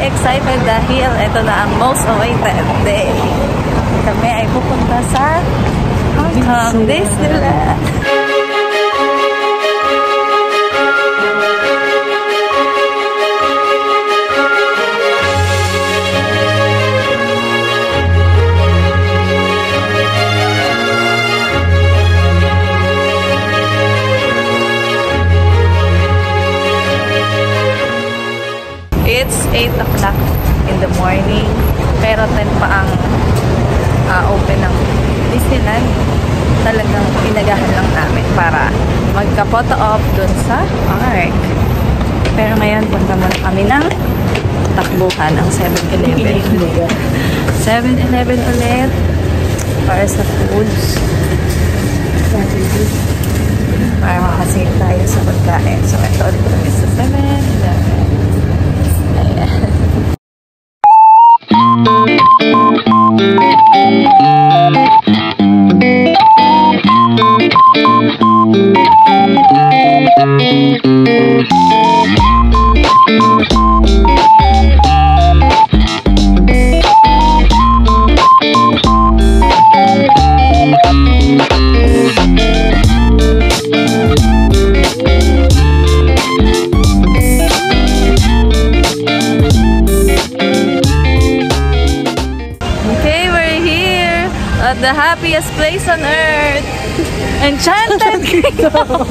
excited dahil ito na ang most awaited day. Kami ay pupunta sa Hong Kong Disneyland. It's 8 o'clock in the morning, pero 10 pa ang open ng Disneyland. Talagang inagahan lang namin para magka-photo op dun sa park. Pero ngayon, punta muna kami ng takbuhan ng 7-Eleven. 7-Eleven ulit para sa foods. Para makasave tayo sa pagkain. So, ito ulit kami sa 7-Eleven. At the happiest place on earth, Enchanted Kingdom.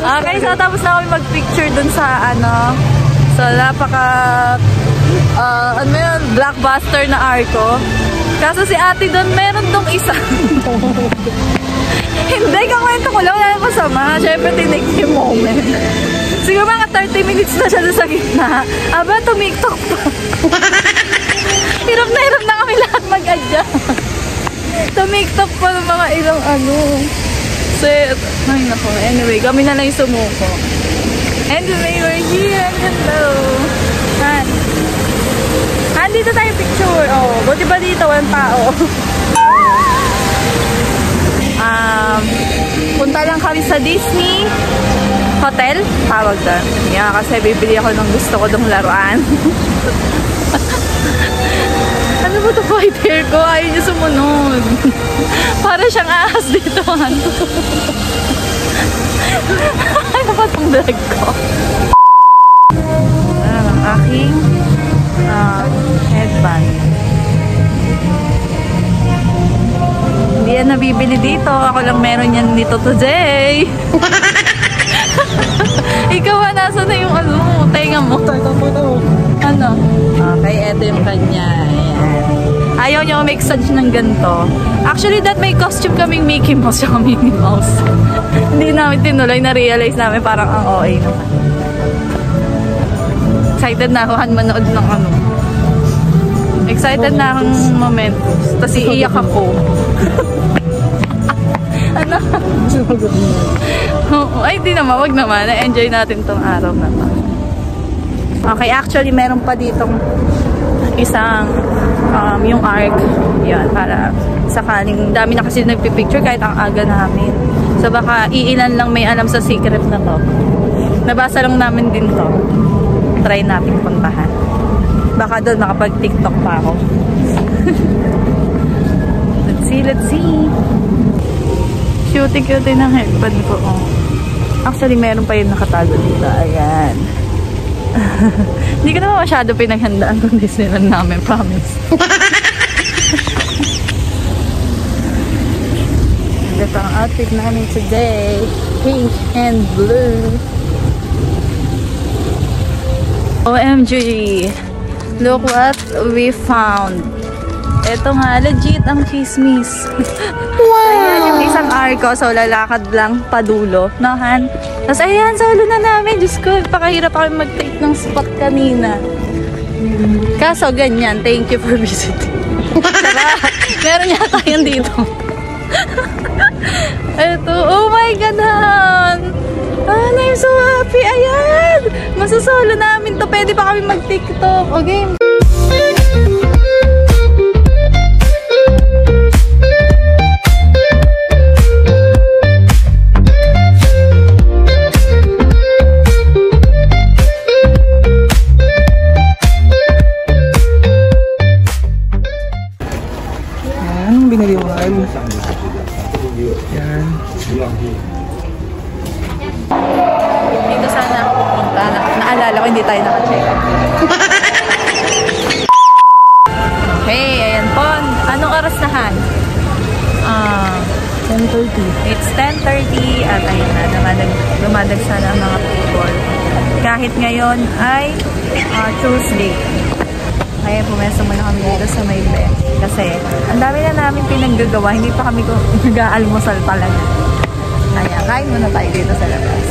Okay, so tapos na kami mag-picture dun sa so ano yun, blockbuster na Arco. Kaso si ate dun, meron dong isa. Hindi, kakwento ko lang, wala na masama. Siyempre, tinig yung moment. Siguro mga 30 minutes na siya sa gitna. Aba, tumiktok pa. Hirap na kami lahat mag-adjust. Tumiktok pa ng mga ilang set. Ay, nako. Anyway, kami na lang yung sumuko. Anyway, we're here. Hello. Han, dito tayo picture. Oh, buti ba dito? Walang tao. Punta lang kami sa Disney Hotel. Tawag doon. Yeah, kasi bibili ako ng gusto ko dong laruan. Ano ba ito fighter ko? Ayaw niya sumunod. Para siyang ahas dito. Ano ba itong vlog ko? Ang aking headband. Hindi yan nabibili dito. Ako lang meron yan dito today. Ikaw ba? Nasa na yung tenga mo? Ano? Okay, eto yung kanya. Ayan. Ayaw niya make such ng ganito. Actually, may costume kaming Mickey Mouse at Minnie Mouse. Hindi namin tinuloy. Na-realize namin parang ang OA naman. Excited na ako manood ng Excited na akong moment. Tapos iiyak ako. Ano? Ay, di naman. Wag naman. Na-enjoy natin tong araw na to. Okay, actually, meron pa ditong isang yung arc. Yan, para sakaling dami na kasi nagpipicture kahit ang aga namin. So, baka iilan lang may alam sa secret na to. Nabasa lang namin din to. Try natin puntahan. Baka doon makapag-TikTok pa ako. Let's see. Cute-cute ng headband ko. Oh. Actually, meron pa yung nakatago dito. Ayan. Hindi ko naman masyado pinaghandaan kung Disneyland namin, promise. Ito ang outfit namin today. Pink and blue. OMG! Look what we found. Ito nga, legit ang chismis. Wow! Ayan yung isang arco, so lalakad lang padulo. No, Han? Tapos ayan, solo na namin. Diyos ko, pakahirap kami mag-take ng spot kanina. Kaso ganyan, thank you for visiting. Tara, meron yata yan dito. Ito, oh my God, Han! I'm so happy. Ayan! Masasolo namin to. Pwede pa kami mag-TikTok. Okay? yan. Dito sana ako pupunta. Naalala ko, hindi tayo naka-check. Hey, ayan po. Anong oras na, Han? 10:30. It's 10:30 at ayun na, dumadag sana ang mga people. Kahit ngayon ay Tuesday. Kaya pumesto muna kami dito sa may bed. Kasi ang dami na namin pinaggagawa. Hindi pa kami nag-aalmusal talaga. Kaya kain muna tayo dito sa labas.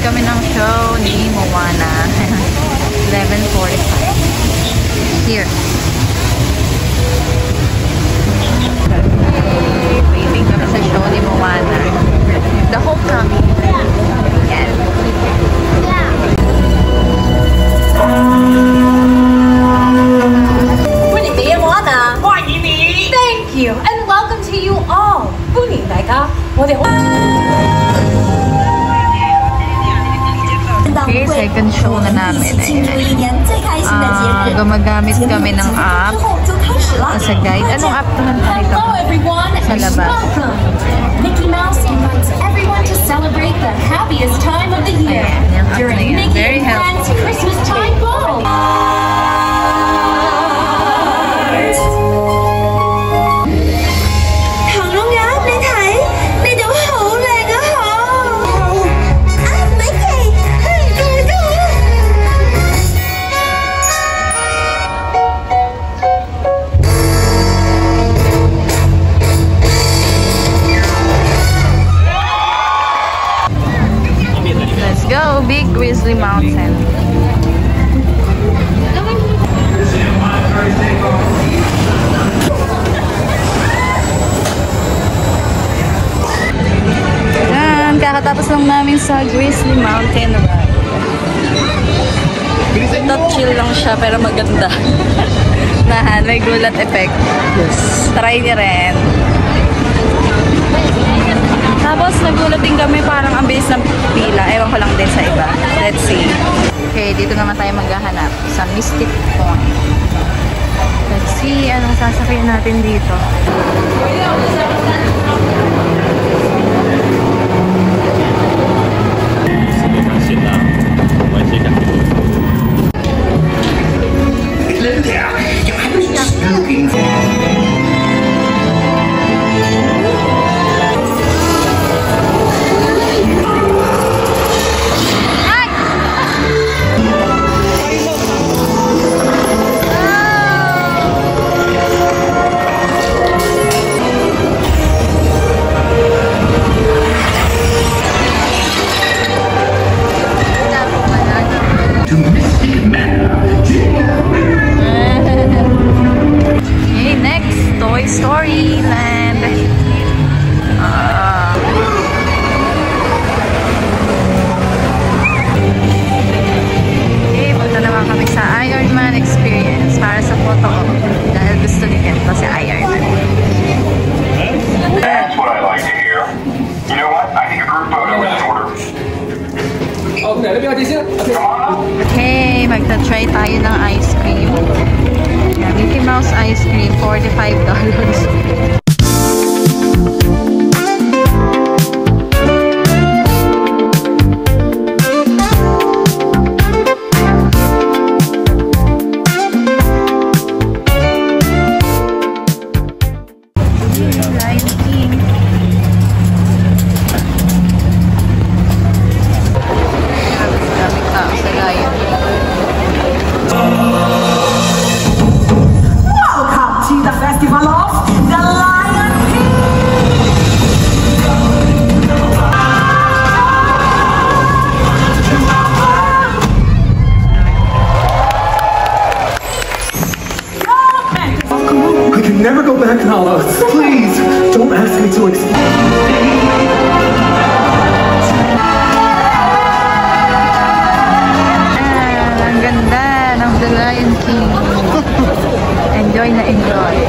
Kami ng show ni Moana. 11:45. Here. Waiting kami sa show ni Moana. The Homecoming. Yan. Good day, Moana. Thank you and welcome to you all. 歡迎大家，我哋好。 Okay, second show na namin. Gumagamit kami ng app sa guide. Anong app naman ito? Sa labas. Mickey Mouse invites everyone to celebrate the happiest time of the year during Mickey and Friends Christmas Time Ball. Go, Big Grizzly Mountain. Yan, kakatapos lang namin sa Grizzly Mountain ride. Top chill lang siya pero maganda. Nahan, may gulat effect. Yes. Try niya rin. Tapos nagulat din kami, parang ang bilis ng pila. Ewan ko lang din sa iba. Let's see. Okay, dito naman tayo maghahanap sa Mystic Point. Let's see anong sasakyan natin dito. Okay, next, Toy Story Land. Okay, punta naman kami sa Iron Man Experience para sa photo ko. Dahil gusto ni Ken to si Iron Man. That's what I like to hear. You know what? I think a group photo is in order. Okay, magta-try tayo ng ice cream. Mickey Mouse ice cream, $45. Welcome to the Festival of the Light. Never go back, Nala. Please, don't ask me to Ang ganda ng The Lion King. Enjoy na enjoy.